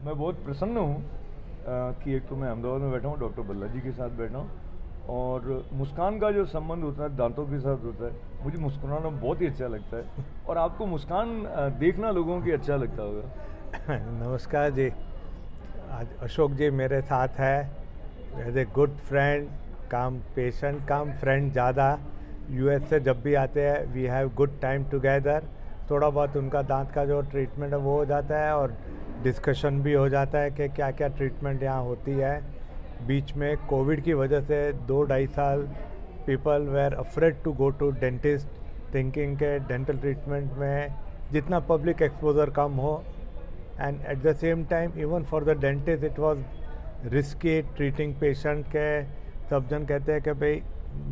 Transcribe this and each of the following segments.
मैं बहुत प्रसन्न हूँ कि एक तो मैं अहमदाबाद में बैठा हूँ, डॉक्टर बल्ला जी के साथ बैठा हूँ। और मुस्कान का जो संबंध होता है दांतों के साथ होता है, मुझे मुस्कुराना बहुत ही अच्छा लगता है और आपको मुस्कान देखना लोगों की अच्छा लगता होगा। नमस्कार जी। आज अशोक जी मेरे साथ है as a good friend cum patient cum friend. ज़्यादा यूएस से जब भी आते हैं we have good time together. थोड़ा बहुत उनका दांत का जो ट्रीटमेंट है वो हो जाता है और डिस्कशन भी हो जाता है कि क्या क्या ट्रीटमेंट यहाँ होती है। बीच में कोविड की वजह से 2-2.5 साल people were afraid to go to dentist, thinking के डेंटल ट्रीटमेंट में जितना पब्लिक एक्सपोजर कम हो, and at the same time even for the dentist it was risky treating patient के सब जन कहते हैं कि भाई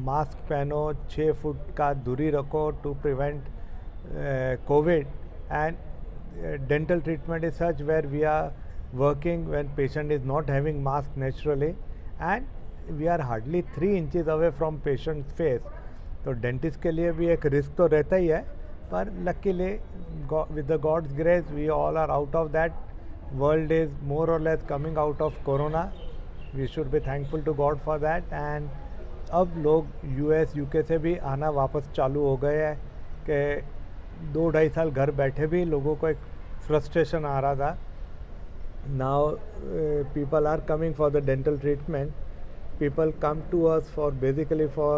मास्क पहनो, 6 फुट का दूरी रखो to prevent covid. And dental treatment is such where we are working when patient is not having mask naturally and we are hardly 3 inches away from patient's face। तो डेंटिस्ट के लिए भी एक risk तो रहता ही है, पर luckily with the God's grace we all are out of that। World is more or less coming out of corona, we should be thankful to God for that। and अब लोग यूएस यूके से भी आना वापस चालू हो गए हैं कि 2-2.5 साल घर बैठे भी लोगों को एक फ्रस्ट्रेशन आ रहा था। now people are coming for the dental treatment। people come to us for basically for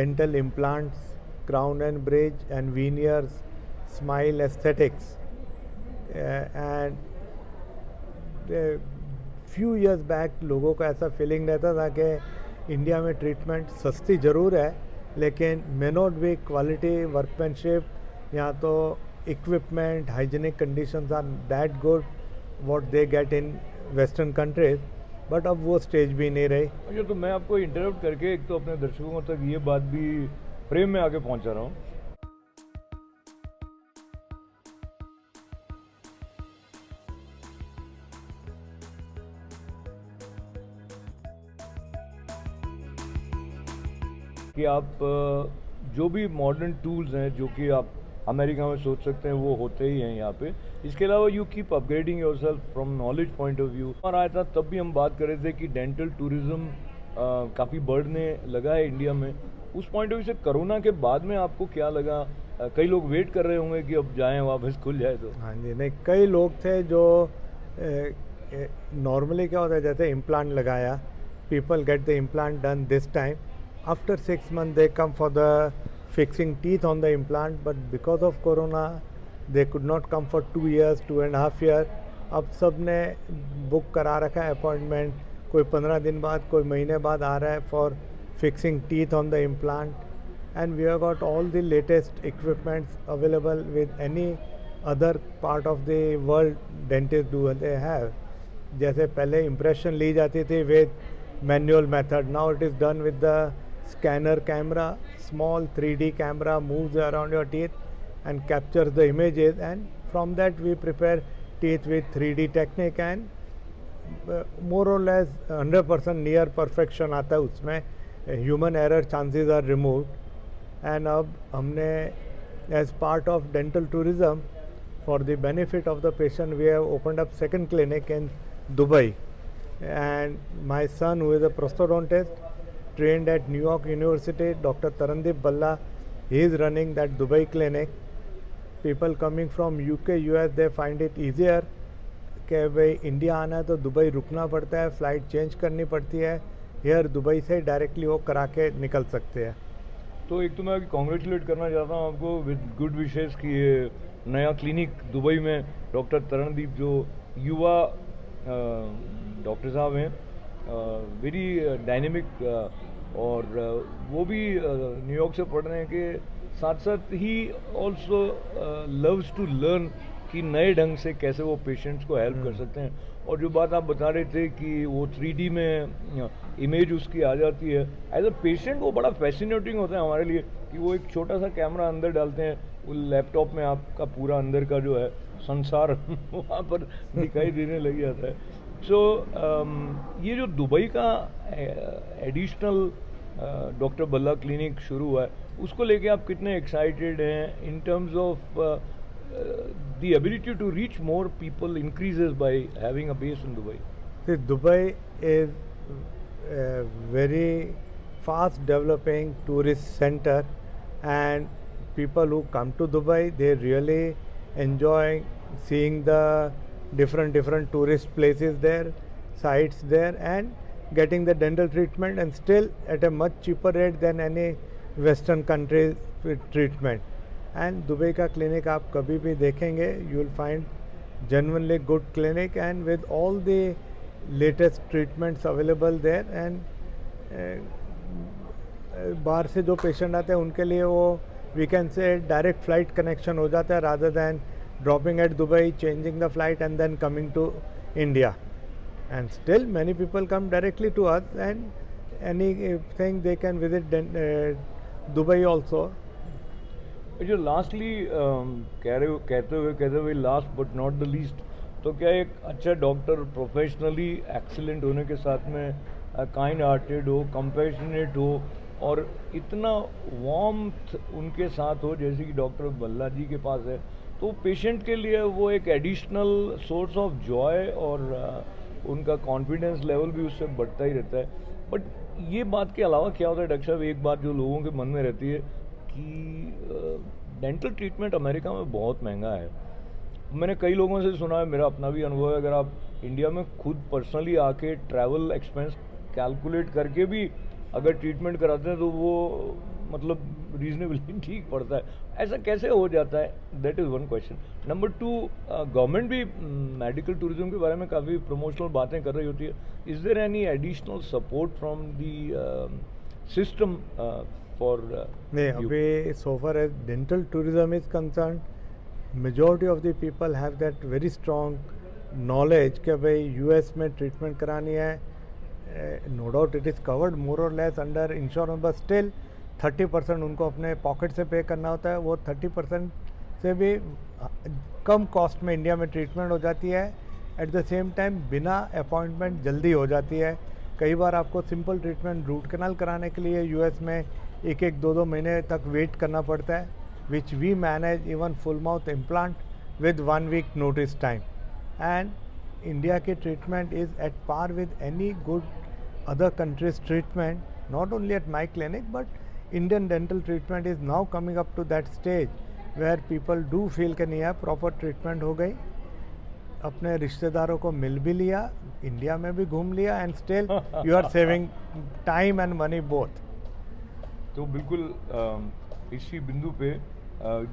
dental implants, crown and bridge and veneers, smile aesthetics। and few years back लोगों को ऐसा फीलिंग रहता था कि इंडिया में treatment सस्ती ज़रूर है लेकिन may not be quality workmanship, यहाँ तो equipment hygienic conditions are that good what they get in western countries. But अब वो स्टेज भी नहीं रही। अच्छा, तो मैं आपको इंटरप्ट करके एक तो अपने दर्शकों तक ये बात भी फ्रेम में आके पहुंचा रहा हूँ कि आप जो भी मॉडर्न टूल्स हैं जो कि आप अमेरिका में सोच सकते हैं वो होते ही हैं यहाँ पे। इसके अलावा you keep upgrading yourself from knowledge point of view. और आया था तब भी हम बात कर रहे थे कि डेंटल टूरिज्म काफ़ी बढ़ने लगा है इंडिया में। उस पॉइंट ऑफ व्यू से कोरोना के बाद में आपको क्या लगा? कई लोग वेट कर रहे होंगे कि अब जाएं वापस खुल जाए तो। हाँ जी, नहीं कई लोग थे जो नॉर्मली क्या होता है जैसे इम्प्लांट लगाया, people get the implant done this time, after 6 months they come for the fixing teeth on the implant, but because of corona they could not come for 2 years, 2.5 years। अब सब ने book करा रखा है appointment, कोई 15 दिन बाद कोई महीने बाद आ रहा है for fixing teeth on the implant. And we have got all the latest equipments available with any other part of the world dentist do they have. जैसे पहले इम्प्रेशन ली जाती थी with manual method, now it is done with the scanner camera, small 3D camera moves around your teeth and captures the images, and from that we prepare teeth with 3D technique and more or less 100% near perfection आता है उसमें, human error chances are removed। and अब हमने as part of dental tourism for the benefit of the patient we have opened up second clinic in Dubai। and my son who is a prosthodontist trained at New York University, Dr. Tarandeep Balla, he is running that Dubai clinic। people coming from UK, US they find it easier कि भाई India आना है तो Dubai रुकना पड़ता है, flight change करनी पड़ती है, हेयर दुबई से डायरेक्टली वो करा के निकल सकते हैं। तो एक तो मैं अभी कॉन्ग्रेचुलेट करना चाहता हूँ आपको विद गुड विशेस कि ये नया क्लिनिक दुबई में डॉक्टर तरणदीप जो युवा डॉक्टर साहब हैं, वेरी डायनेमिक, और वो भी न्यूयॉर्क से पढ़ने के साथ साथ ही ऑल्सो लव्स टू लर्न कि नए ढंग से कैसे वो पेशेंट्स को हेल्प कर सकते हैं। और जो बात आप बता रहे थे कि वो 3D में इमेज उसकी आ जाती है, एज अ पेशेंट वो बड़ा फैसिनेटिंग होता है हमारे लिए कि वो एक छोटा सा कैमरा अंदर डालते हैं, वो लैपटॉप में आपका पूरा अंदर का जो है संसार वहाँ पर दिखाई देने लग जाता है। सो ये जो दुबई का एडिशनल डॉक्टर बल्ला क्लिनिक शुरू हुआ है उसको लेके आप कितने एक्साइटेड हैं in terms of the ability to reach more people increases by having a base in Dubai. See, Dubai is a very fast developing tourist center, and people who come to Dubai, they really enjoy seeing the different tourist places there, sites there, and getting the dental treatment, and still at a much cheaper rate than any western country treatment. And Dubai का clinic आप कभी भी देखेंगे, you will find genuinely good clinic and with all the latest treatments available there. And बाहर से जो patient आते हैं उनके लिए वो we can say direct flight connection हो जाता है rather than dropping at Dubai, changing the flight and then coming to India. And still many people come directly to us, and anything they can visit Dubai also. जो lastly कहते हुए last but not the least, तो क्या एक अच्छा doctor professionally excellent होने के साथ में काइंड हार्टेड हो, कंपैशनेट हो और इतना वार्मथ उनके साथ हो जैसे कि डॉक्टर बल्ला जी के पास है, तो पेशेंट के लिए वो एक एडिशनल सोर्स ऑफ जॉय और उनका कॉन्फिडेंस लेवल भी उससे बढ़ता ही रहता है. बट ये बात के अलावा क्या होता है डॉक्टर साहब, एक बात जो लोगों के मन में रहती है कि डेंटल ट्रीटमेंट अमेरिका में बहुत महंगा है. मैंने कई लोगों से सुना है, मेरा अपना भी अनुभव है, अगर आप इंडिया में खुद पर्सनली आके ट्रैवल एक्सपेंस कैलकुलेट करके भी अगर ट्रीटमेंट कराते हैं तो वो मतलब रीजनेबली ठीक पड़ता है. ऐसा कैसे हो जाता है? That is one question. Number two, government भी मेडिकल टूरिज्म के बारे में काफ़ी प्रमोशनल बातें कर रही होती है. Is there any additional support from the system for नहीं, अभी so far as dental tourism is concerned, majority of the people have that very strong knowledge कि भाई US में ट्रीटमेंट करानी है. No doubt it is covered more or less under insurance, but still 30% उनको अपने pocket से पे करना होता है. वो 30% से भी कम कॉस्ट में इंडिया में ट्रीटमेंट हो जाती है. एट द सेम टाइम बिना अपॉइंटमेंट जल्दी हो जाती है. कई बार आपको सिंपल ट्रीटमेंट रूट कैनाल कराने के लिए यूएस में 1-2 महीने तक वेट करना पड़ता है, which we manage even full mouth implant with 1 week notice time. And India की treatment is at par with any good other countries treatment, not only at my clinic but Indian dental treatment is now coming up to that stage where people do feel कि नहीं, proper treatment हो गई, अपने रिश्तेदारों को मिल भी लिया, India में भी घूम लिया, and still you are saving time and money both. तो बिल्कुल इसी बिंदु पे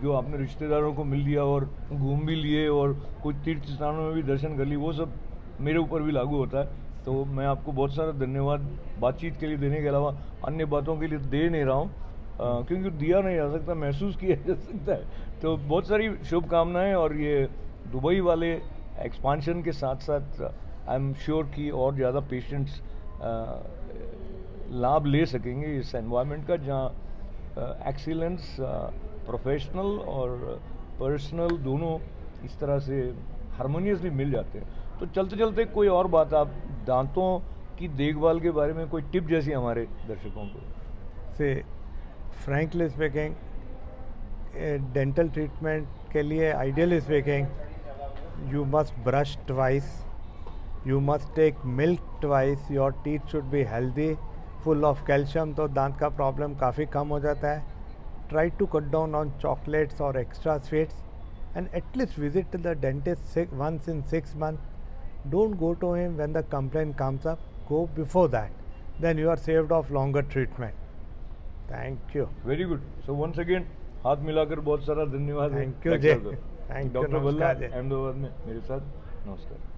जो आपने रिश्तेदारों को मिल लिया और घूम भी लिए और कुछ तीर्थ स्थानों में भी दर्शन कर ली, वो सब मेरे ऊपर भी लागू होता है. तो मैं आपको बहुत सारा धन्यवाद बातचीत के लिए देने के अलावा अन्य बातों के लिए दे नहीं रहा हूँ, क्योंकि दिया नहीं जा सकता, महसूस किया जा सकता है. तो बहुत सारी शुभकामनाएं, और ये दुबई वाले एक्सपांशन के साथ साथ आई एम श्योर कि और ज़्यादा पेशेंट्स लाभ ले सकेंगे इस एनवायरनमेंट का, जहाँ एक्सीलेंस प्रोफेशनल और पर्सनल दोनों इस तरह से हारमोनियसली मिल जाते हैं. तो चलते चलते कोई और बात, आप दांतों की देखभाल के बारे में कोई टिप जैसी हमारे दर्शकों को से फ्रैंकली स्पीकिंग, डेंटल ट्रीटमेंट के लिए ideally speaking you must brush twice, you must take milk twice, your teeth should be healthy, full of calcium, तो दांत का प्रॉब्लम काफ़ी कम हो जाता है. Try to cut down on chocolates or extra sweets, and at least visit the dentist once in 6 months. Don't go to him when the complaint comes up, go before that, then you are saved of longer treatment. Thank you. Very good. So once again हाथ मिलाकर बहुत सारा धन्यवाद. Thank you जय. Thank you. Doctor बल्ला नमस्कार जय. अहमदाबाद में मेरे साथ. नमस्कार.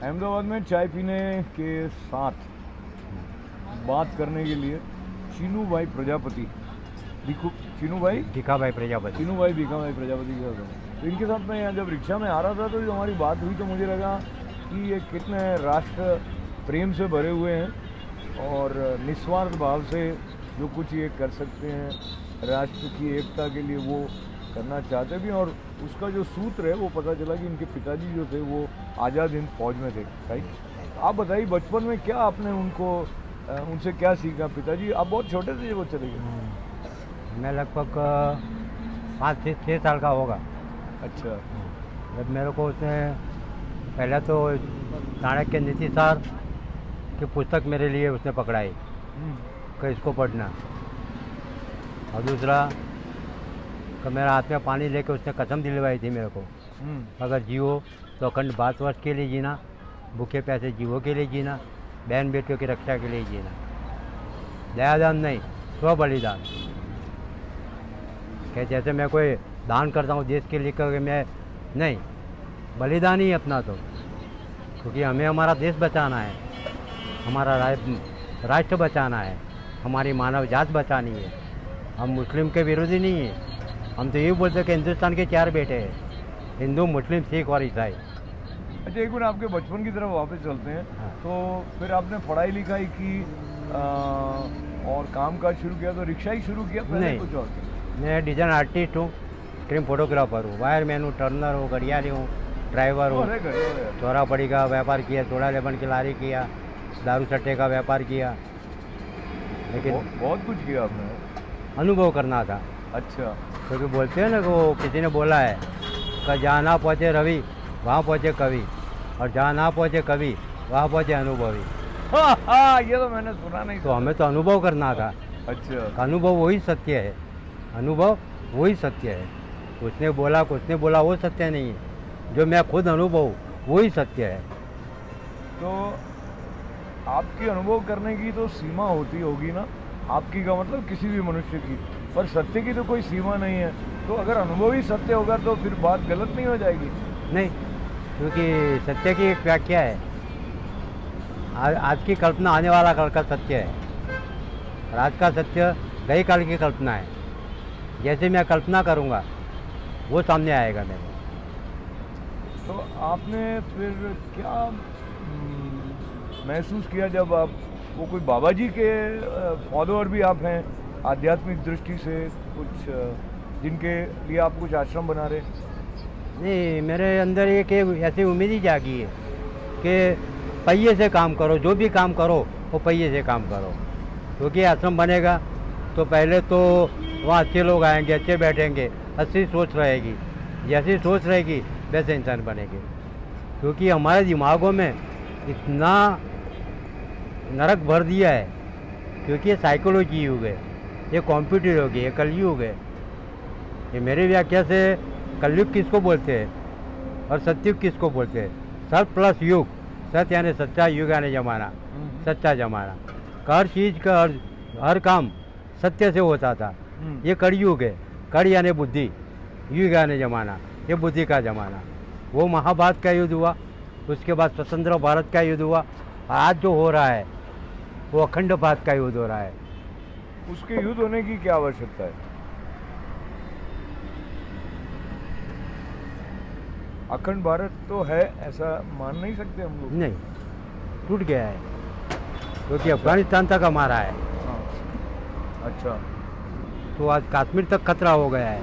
अहमदाबाद में चाय पीने के साथ बात करने के लिए चीनू भाई प्रजापति, चीनू भाई भीखाभाई प्रजापति। भीखाभाई प्रजापति के साथ हूँ। तो इनके साथ मैं यहाँ जब रिक्शा में आ रहा था तो जो हमारी बात हुई तो मुझे लगा कि ये कितने राष्ट्र प्रेम से भरे हुए हैं और निस्वार्थ भाव से जो कुछ ये कर सकते हैं राष्ट्र की एकता के लिए वो करना चाहते भी, और उसका जो सूत्र है वो पता चला कि इनके पिताजी जो थे वो आज़ाद हिंद फौज में थे। राइट, आप बताइए बचपन में क्या आपने उनसे क्या सीखा? पिताजी आप बहुत छोटे थे जब वो चले गए? मैं लगभग 5 से 6 साल का होगा। अच्छा। जब मेरे को उसने पहले तो चाणक्य नीति सार की पुस्तक मेरे लिए उसने पकड़ाई कि इसको पढ़ना, और दूसरा कि मेरे हाथ में पानी लेके उसने कसम दिलवाई थी मेरे को, अगर जियो तो अखंड भारतवर्ष के लिए जीना, भूखे प्यासे जीवों के लिए जीना, बहन बेटियों की रक्षा के लिए जीना, दयादान नहीं स्व बलिदान। कि जैसे मैं कोई दान करता हूँ देश के लिए कि मैं नहीं, बलिदान ही अपना तो, क्योंकि हमें हमारा देश बचाना है, हमारा राष्ट्र बचाना है, हमारी मानव जात बचानी है। हम मुस्लिम के विरोधी नहीं हैं, हम तो ये बोलते हैं कि हिंदुस्तान के 4 बेटे हैं, हिंदू मुस्लिम सिख और ईसाई। अच्छा, एक बार आपके बचपन की तरफ वापस चलते हैं। हाँ। तो फिर आपने पढ़ाई लिखाई की और काम काज शुरू किया तो रिक्शा ही शुरू किया? पहले नहीं, कुछ और किया? मैं डिजाइन आर्टिस्ट हूँ, ट्रिम फोटोग्राफर हूँ, वायरमैन हूँ, टर्नर हूँ, गड़ियारी हूँ, ड्राइवर हूँ, अरे गड़िया। चौरा पड़ी का व्यापार किया, सोडा लेमन की लारी किया, दारू सट्टे का व्यापार किया, लेकिन बहुत कुछ किया आपने। अनुभव करना था। अच्छा। क्योंकि बोलते हैं ना कि वो किसी ने बोला है कि जहाँ ना पहुँचे रवि वहाँ पहुँचे कवि, और जहाँ ना पहुँचे कवि वहाँ पहुँचे अनुभवी। हाँ, ये तो मैंने सुना नहीं। तो हमें तो अनुभव करना था। अच्छा। अनुभव वही सत्य है, अनुभव वही सत्य है। उसने बोला वो सत्य नहीं है, जो मैं खुद अनुभव वही सत्य है। तो आपकी अनुभव करने की तो सीमा होती होगी ना, आपकी का मतलब किसी भी मनुष्य की, पर सत्य की तो कोई सीमा नहीं है। तो अगर अनुभव ही सत्य होगा तो फिर बात गलत नहीं हो जाएगी? नहीं, क्योंकि सत्य की एक व्याख्या है, आज की कल्पना आने वाला कल का सत्य है, और आज का सत्य गई काल की कल्पना है। जैसे मैं कल्पना करूँगा वो सामने आएगा मेरे। तो आपने फिर क्या महसूस किया जब आप वो कोई बाबा जी के फॉलोअर भी आप हैं आध्यात्मिक दृष्टि से, कुछ जिनके लिए आप कुछ आश्रम बना रहे? नहीं, मेरे अंदर एक ऐसी उम्मीद ही जागी है कि पहिए से काम करो, जो भी काम करो वो पहिए से काम करो। क्योंकि आश्रम बनेगा तो पहले तो वहाँ अच्छे लोग आएंगे, अच्छे बैठेंगे, अच्छी सोच रहेगी, जैसी सोच रहेगी वैसे इंसान बनेंगे। क्योंकि हमारे दिमागों में इतना नरक भर दिया है, क्योंकि ये साइकोलॉजी युग है, ये कंप्यूटर युग है, ये कलयुग है। ये मेरी व्याख्या से कलयुग किसको बोलते हैं और सतयुग किसको बोलते हैं? सत प्लस युग, सत्य यानी सच्चा, युग यानी जमाना, सच्चा जमाना। हर चीज़ का हर काम सत्य से होता था। ये कलयुग है, कड़ यानी बुद्धि, युग यानी जमाना, ये बुद्धि का जमाना। वो महाभारत का युद्ध हुआ, उसके बाद स्वतंत्र भारत का युद्ध हुआ, आज जो हो रहा है वो अखंड भारत का युद्ध हो रहा है। उसके युद्ध होने की क्या आवश्यकता है? अखंड भारत तो है, ऐसा मान नहीं सकते हम लोग? नहीं, टूट गया है, क्योंकि अफगानिस्तान तक हमारा है। हाँ। अच्छा। तो आज कश्मीर तक खतरा हो गया है,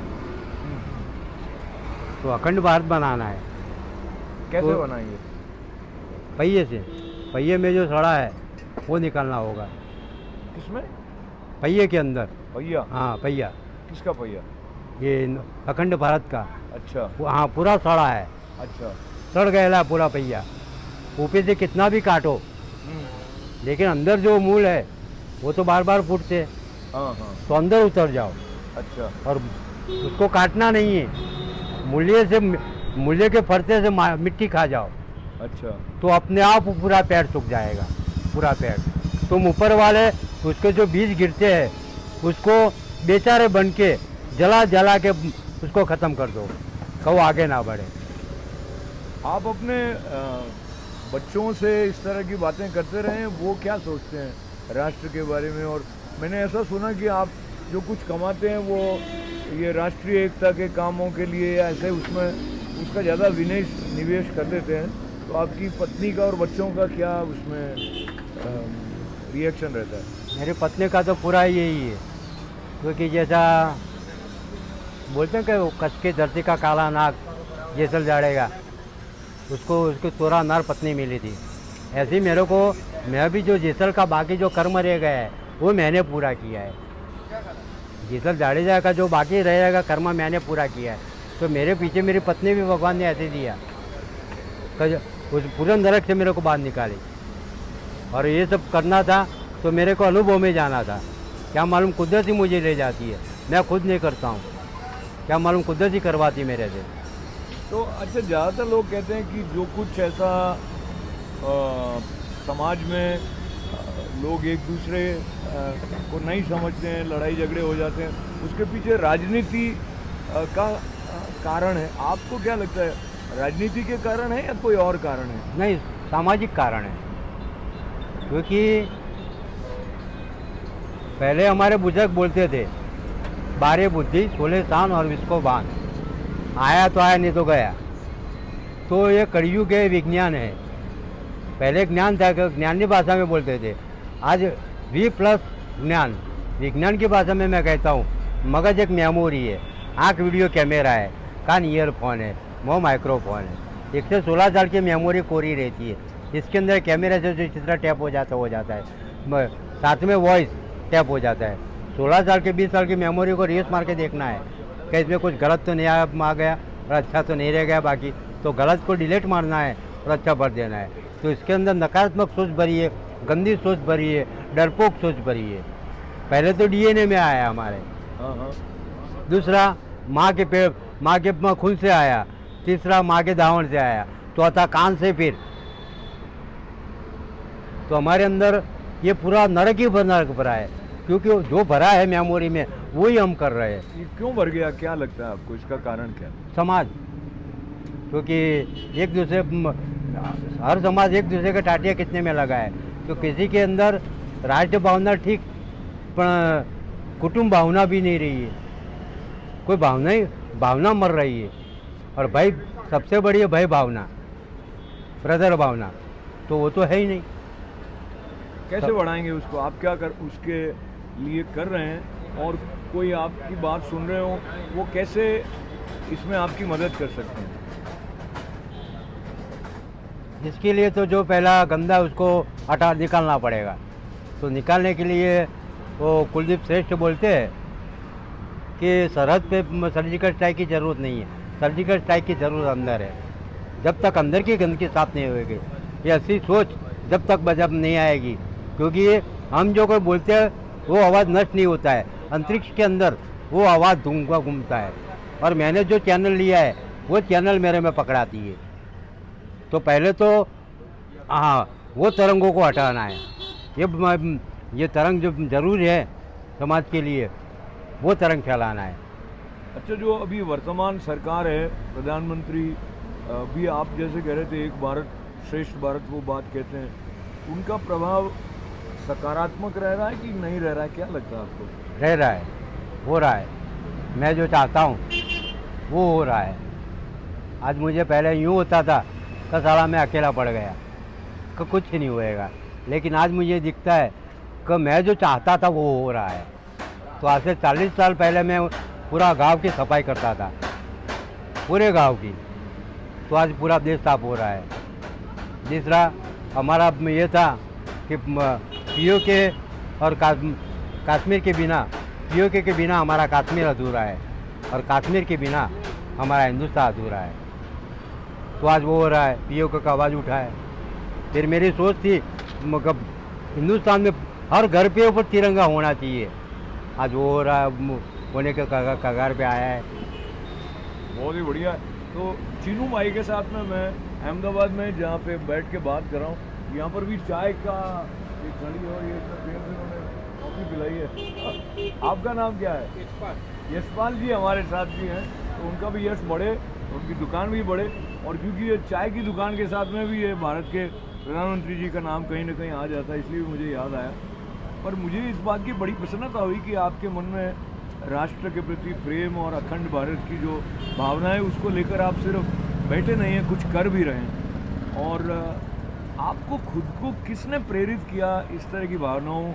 तो अखंड भारत बनाना है। कैसे तो बनाएंगे? पहिए से, पहिए में जो सड़ा है वो निकालना होगा। किसमें? पहिए के अंदर। पहिया? हाँ, पहिया, किसका पहिया? ये अखंड भारत का। अच्छा। हाँ, पूरा सड़ा है, अच्छा। सड़ गया पूरा पहिया। ऊपर से कितना भी काटो, लेकिन अंदर जो मूल है वो तो बार बार फूटते हैं। हाँ हाँ। तो अंदर उतर जाओ। अच्छा। और उसको काटना नहीं है, मूल्य के फरते से मिट्टी खा जाओ। अच्छा। तो अपने आप पूरा पेड़ सूख जाएगा, पूरा पेड़। तुम ऊपर वाले उसके जो बीज गिरते हैं उसको बेचारे बन के जला के उसको ख़त्म कर दो, कहो आगे ना बढ़े। आप अपने बच्चों से इस तरह की बातें करते रहें, वो क्या सोचते हैं राष्ट्र के बारे में? और मैंने ऐसा सुना कि आप जो कुछ कमाते हैं वो ये राष्ट्रीय एकता के कामों के लिए या ऐसे उसमें उसका ज़्यादा निवेश कर देते हैं, तो आपकी पत्नी का और बच्चों का क्या उसमें रिएक्शन रहता है? मेरी पत्नी का तो पूरा यही है, क्योंकि जैसा बोलते हैं कि वो कच्छ की धरती का काला नाग जेसल जाड़ेगा, उसको उसकी तोरा नार पत्नी मिली थी। ऐसे ही मेरे को, मैं भी जो जेसल का बाकी जो कर्म रह गया है वो मैंने पूरा किया है। जेसल जाड़ेजा का जो बाकी रहेगा कर्म मैंने पूरा किया है, तो मेरे पीछे मेरी पत्नी भी भगवान ने ऐसे दिया, उस पूरे नरक से मेरे को बाहर निकाली। और ये सब करना था तो मेरे को अनुभव में जाना था, क्या मालूम कुदरत ही मुझे ले जाती है, मैं खुद नहीं करता हूँ, क्या मालूम कुदरत ही करवाती मेरे से। तो अच्छा, ज़्यादातर लोग कहते हैं कि जो कुछ ऐसा समाज में लोग एक दूसरे को नहीं समझते हैं, लड़ाई झगड़े हो जाते हैं, उसके पीछे राजनीति का कारण है। आपको क्या लगता है, राजनीति के कारण है या कोई और कारण है? नहीं, सामाजिक कारण है। क्योंकि पहले हमारे बुजुर्ग बोलते थे 12 बुद्धि 16 शान और 20 को बांध, आया तो आया नहीं तो गया। तो ये कलयुग है, विज्ञान है। पहले ज्ञान था, ज्ञान की भाषा में बोलते थे, आज V+ ज्ञान, विज्ञान की भाषा में मैं कहता हूँ मगज एक मेमोरी है, आँख वीडियो कैमरा है, कान ईयरफोन है, मुँह माइक्रोफोन है। 116 साल की मेमोरी कोरी रहती है, इसके अंदर कैमरे से जो चित्र टैप हो जाता है, साथ में वॉइस टैप हो जाता है। 16 साल के 20 साल की मेमोरी को रेस मार के देखना है कि इसमें कुछ गलत तो नहीं आ गया और अच्छा तो नहीं रह गया, बाकी तो गलत को डिलीट मारना है और अच्छा भर देना है। तो इसके अंदर नकारात्मक सोच भरी है, गंदी सोच भरी है, डरपोक सोच भरी है। पहले तो DNA में आया हमारे, दूसरा माँ के खून से आया, तीसरा माँ के दावण से आया, चौथा कान से। फिर तो हमारे अंदर ये पूरा नरक ही नरक भरा है, क्योंकि जो भरा है मेमोरी में वही हम कर रहे हैं। ये क्यों भर गया, क्या लगता है आपको, इसका कारण क्या? समाज, क्योंकि एक दूसरे, हर समाज एक दूसरे के टाटियाँ खींचने में लगा है। तो किसी के अंदर राष्ट्र भावना ठीक, पर कुटुंब भावना भी नहीं रही है, कोई भावना मर रही है। और भाई सबसे बड़ी है भय भावना, ब्रदर भावना, तो वो तो है ही नहीं। कैसे बढ़ाएंगे उसको? आप क्या उसके लिए कर रहे हैं, और कोई आपकी बात सुन रहे हो वो कैसे इसमें आपकी मदद कर सकते हैं? इसके लिए तो जो पहला गंदा उसको निकालना पड़ेगा। तो निकालने के लिए वो कुलदीप श्रेष्ठ बोलते हैं कि सरहद पे सर्जिकल स्ट्राइक की ज़रूरत नहीं है, सर्जिकल स्ट्राइक की ज़रूरत अंदर है। जब तक अंदर की गंदगी साफ नहीं होगी, ये ऐसी सोच जब तक बजब नहीं आएगी, क्योंकि हम जो कोई बोलते हैं वो आवाज़ नष्ट नहीं होता है, अंतरिक्ष के अंदर वो आवाज़ घूमता है। और मैंने जो चैनल लिया है वो चैनल मेरे में पकड़ाती है। तो पहले तो हाँ, वो तरंगों को हटाना है। ये तरंग जो जरूरी है समाज के लिए, वो तरंग फैलाना है। अच्छा, जो अभी वर्तमान सरकार है, प्रधानमंत्री भी आप जैसे कह रहे थे एक भारत श्रेष्ठ भारत वो बात कहते हैं, उनका प्रभाव सकारात्मक रह रहा है कि नहीं रह रहा है, क्या लगता है आपको? रह रहा है, हो रहा है। मैं जो चाहता हूँ वो हो रहा है। आज मुझे पहले यूँ होता था कि साला मैं अकेला पड़ गया, कि कुछ नहीं होएगा, लेकिन आज मुझे दिखता है कि मैं जो चाहता था वो हो रहा है। तो आज से 40 साल पहले मैं पूरा गांव की सफाई करता था, पूरे गांव की, तो आज पूरा देश साफ हो रहा है। तीसरा हमारा ये था कि POK और कश्मीर के बिना, POK के बिना हमारा कश्मीर अधूरा है, और कश्मीर के बिना हमारा हिंदुस्तान अधूरा है। तो आज वो हो रहा है, POK का आवाज़ उठा है। फिर मेरी सोच थी मतलब हिंदुस्तान में हर घर पे ऊपर तिरंगा होना चाहिए, आज वो हो रहा है, होने के कगार पे आया है। बहुत ही बढ़िया। तो चीनू भाई के साथ में मैं अहमदाबाद में जहाँ पे बैठ के बात कर रहा हूँ, यहाँ पर भी चाय का एक घड़ी और ये देर से उन्होंने कॉफ़ी पिलाई है। आपका नाम क्या है? यशपाल। यशपाल जी हमारे साथ भी हैं, तो उनका भी यश बढ़े उनकी दुकान भी बढ़े। और क्योंकि ये चाय की दुकान के साथ में भी ये भारत के प्रधानमंत्री जी का नाम कहीं ना कहीं आ जाता है, इसलिए मुझे याद आया। पर मुझे इस बात की बड़ी प्रसन्नता हुई कि आपके मन में राष्ट्र के प्रति प्रेम और अखंड भारत की जो भावना है उसको लेकर आप सिर्फ बैठे नहीं हैं, कुछ कर भी रहे हैं। और आपको खुद को किसने प्रेरित किया इस तरह की भावनाओं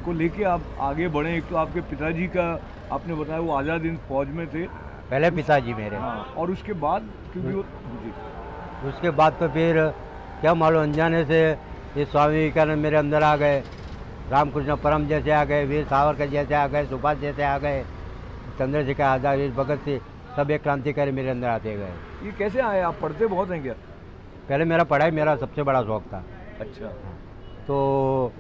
को लेके आप आगे बढ़ें? एक तो आपके पिताजी का आपने बताया वो आज़ाद हिंद फौज में थे, पहले पिताजी मेरे। हाँ, और उसके बाद क्योंकि वो जी उसके बाद तो फिर क्या मालूम अनजाने से ये स्वामी विवेकानंद मेरे अंदर आ गए, रामकृष्ण परम जैसे आ गए, वीर सावरकर जैसे आ गए, सुभाष जैसे आ गए, चंद्रशेखर आज़ाद, भगत सिंह, सब एक क्रांतिकारी मेरे अंदर आते गए। ये कैसे आए? आप पढ़ते बहुत हैं क्या? पहले मेरा पढ़ाई मेरा सबसे बड़ा शौक था। अच्छा। तो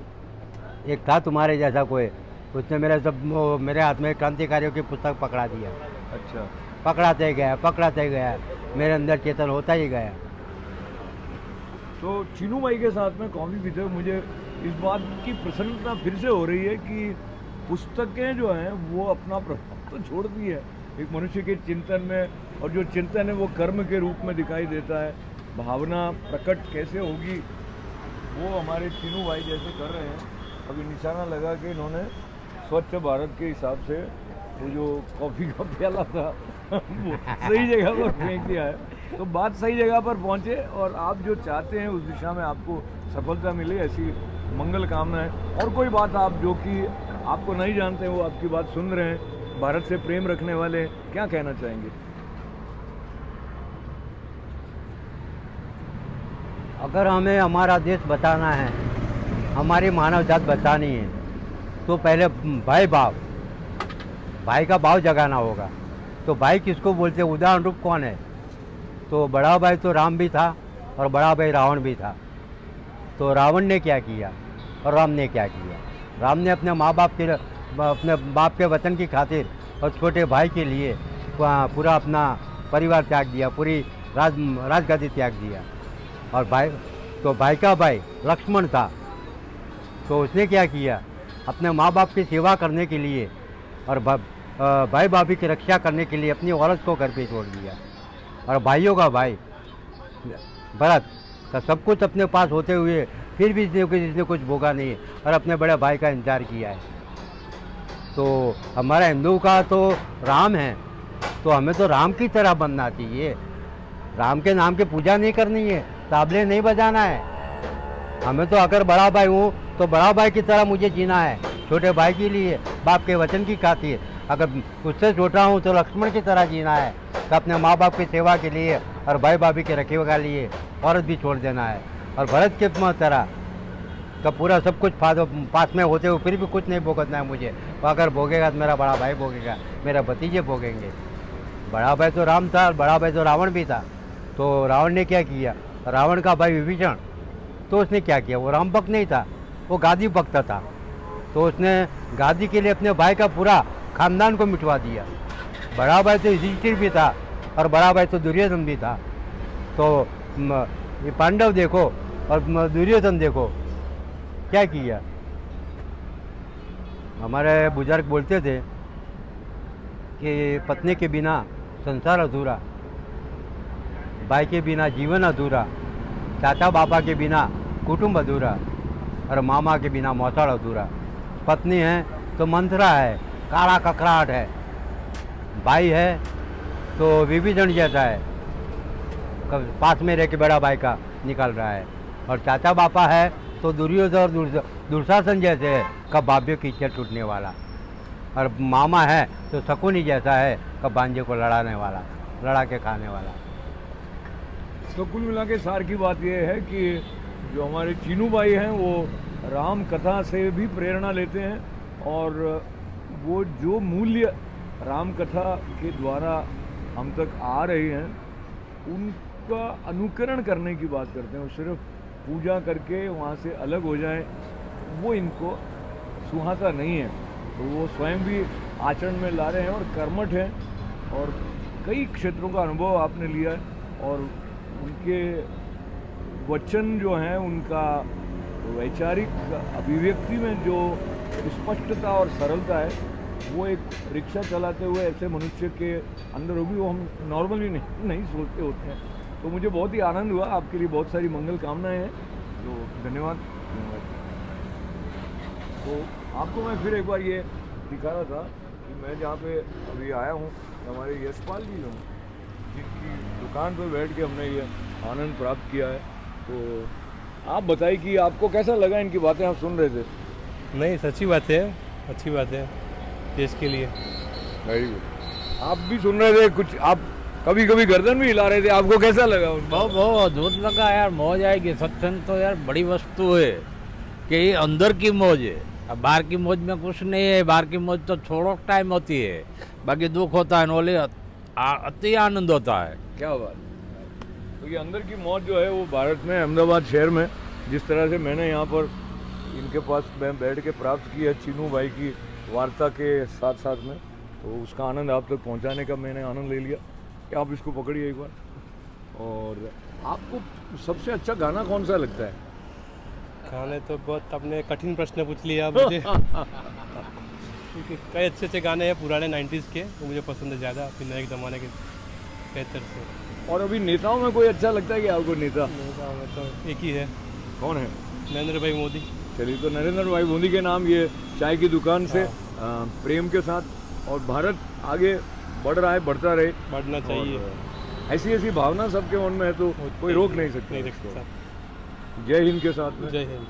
एक था तुम्हारे जैसा कोई, उसने मेरे हाथ में क्रांतिकारियों की पुस्तक पकड़ा दिया। अच्छा। पकड़ाते गया, मेरे अंदर चेतन होता ही गया। तो चीनू भाई के साथ में कॉफ़ी पीते हुए मुझे इस बात की प्रसन्नता फिर से हो रही है कि पुस्तकें जो हैं वो अपना प्रभाव तो छोड़ती है एक मनुष्य के चिंतन में, और जो चिंतन है वो कर्म के रूप में दिखाई देता है। भावना प्रकट कैसे होगी वो हमारे चीनू भाई जैसे कर रहे हैं। अभी निशाना लगा के इन्होंने स्वच्छ भारत के हिसाब से वो जो कॉफ़ी का प्याला था वो सही जगह पर फेंक दिया है। तो बात सही जगह पर पहुँचे और आप जो चाहते हैं उस दिशा में आपको सफलता मिले, ऐसी मंगल कामना है। और कोई बात आप जो कि आपको नहीं जानते वो आपकी बात सुन रहे हैं, भारत से प्रेम रखने वाले, क्या कहना चाहेंगे? अगर हमें हमारा देश बचाना है, हमारी मानव जात बचानी है, तो पहले भाई का भाव जगाना होगा। तो भाई किसको बोलते हैं? उदाहरण रूप कौन है? तो बड़ा भाई तो राम भी था और बड़ा भाई रावण भी था। तो रावण ने क्या किया और राम ने क्या किया? राम ने अपने अपने बाप के वचन की खातिर और छोटे भाई के लिए पूरा अपना परिवार त्याग दिया, पूरी राजगद्दी त्याग दिया। और भाई का भाई लक्ष्मण था, तो उसने क्या किया? अपने माँ बाप की सेवा करने के लिए और भाई भाभी की रक्षा करने के लिए अपनी औरत को घर पे छोड़ दिया। और भाइयों का भाई भरत का सब कुछ अपने पास होते हुए फिर भी इसने कुछ भोगा नहीं है और अपने बड़े भाई का इंतजार किया है। तो हमारा हिंदू का तो राम है, तो हमें तो राम की तरह बनना चाहिए। राम के नाम की पूजा नहीं करनी है, ताबले नहीं बजाना है। हमें तो अगर बड़ा भाई हूँ तो बड़ा भाई की तरह मुझे जीना है, छोटे भाई के लिए, बाप के वचन की खातिर। अगर उससे छोटा हूँ तो लक्ष्मण की तरह जीना है, तो अपने माँ बाप की सेवा के लिए और भाई भाभी के रखे के लिए औरत भी छोड़ देना है। और भरत के तरह का पूरा सब कुछ पास में होते हुए फिर भी कुछ नहीं भुगतना है मुझे। तो अगर भोगेगा तो मेरा बड़ा भाई भोगेगा, मेरा भतीजे भोगेंगे। बड़ा भाई तो राम था और बड़ा भाई तो रावण भी था। तो रावण ने क्या किया? रावण का भाई विभीषण, तो उसने क्या किया? वो राम भक्त नहीं था, वो गादी भक्त था। तो उसने गादी के लिए अपने भाई का पूरा खानदान को मिटवा दिया। बड़ा भाई तो युधिष्ठिर भी था और बड़ा भाई तो दुर्योधन भी था। तो ये पांडव देखो और दुर्योधन देखो क्या किया। हमारे बुजुर्ग बोलते थे कि पत्नी के बिना संसार अधूरा, भाई के बिना जीवन अधूरा, चाचा बापा के बिना कुटुंब अधूरा और मामा के बिना मौसाड़ अधूरा। पत्नी है तो मंथरा है, काला ककड़ाहट है। भाई है तो विभीषण जैसा है, पास में रह के बड़ा भाई का निकल रहा है। और चाचा बापा है तो दुर्योधन और दुशासन जैसे है, कब भाभ्यों की इच्छा टूटने वाला। और मामा है तो शकुनी जैसा है, कब भांजे को लड़ाने वाला, लड़ा के खाने वाला। तो कुल मिला के सार की बात यह है कि जो हमारे चीनू भाई हैं वो राम कथा से भी प्रेरणा लेते हैं, और वो जो मूल्य राम कथा के द्वारा हम तक आ रहे हैं उनका अनुकरण करने की बात करते हैं। वो सिर्फ पूजा करके वहाँ से अलग हो जाएं, वो इनको सुहाता नहीं है। तो वो स्वयं भी आचरण में ला रहे हैं और कर्मठ हैं, और कई क्षेत्रों का अनुभव आपने लिया है। और उनके वचन जो हैं, उनका वैचारिक अभिव्यक्ति में जो स्पष्टता और सरलता है, वो एक रिक्शा चलाते हुए ऐसे मनुष्य के अंदर होगी, वो हम नॉर्मली नहीं सोचते होते हैं। तो मुझे बहुत ही आनंद हुआ, आपके लिए बहुत सारी मंगल कामनाएं हैं, तो धन्यवाद। तो आपको मैं फिर एक बार ये दिखा रहा था कि मैं जहाँ पे अभी आया हूँ, हमारे यशपाल जी जो हैं, जिनकी दुकान पर बैठ के हमने ये आनंद प्राप्त किया है। तो आप बताइए कि आपको कैसा लगा, इनकी बातें आप सुन रहे थे? नहीं, सच्ची बात है, अच्छी बात है देश के लिए। Very good. आप भी सुन रहे थे कुछ, आप कभी कभी गर्दन भी हिला रहे थे, आपको कैसा लगा? बहुत बहुत अद्भुत लगा यार, मौज आएगी। सत्संग तो यार बड़ी वस्तु है कि ये अंदर की मौज है, अब बाहर की मौज में कुछ नहीं है। बाहर की मौज तो छोड़ो टाइम होती है, बाकी दुख होता है, नोले अति आनंद होता है। क्या बात। तो ये अंदर की मौज जो है वो भारत में, अहमदाबाद शहर में, जिस तरह से मैंने यहाँ पर इनके पास बैठ के प्राप्त की है चीनू भाई की वार्ता के साथ साथ में, तो उसका आनंद आप तक पहुँचाने का मैंने आनंद ले लिया। कि आप इसको पकड़िए एक बार। और आपको सबसे अच्छा गाना कौन सा लगता है? गाने तो बहुत, आपने कठिन प्रश्न पूछ लिया मुझे क्योंकि कई अच्छे अच्छे गाने हैं पुराने 90s के, वो मुझे पसंद है ज़्यादा, अभी नए ज़माने के बेहतर से। और अभी नेताओं में कोई अच्छा लगता है कि आपको नेता? मेरे में तो एक ही है, कौन है? नरेंद्र भाई मोदी। चलिए, तो नरेंद्र भाई मोदी के नाम ये चाय की दुकान से प्रेम के साथ, और भारत आगे बढ़ रहा है, बढ़ता रहे, बढ़ना चाहिए। ऐसी ऐसी भावना सबके मन में है, तो कोई रोक नहीं सकता। नहीं रख सकता। जय हिंद के साथ में। जय हिंद।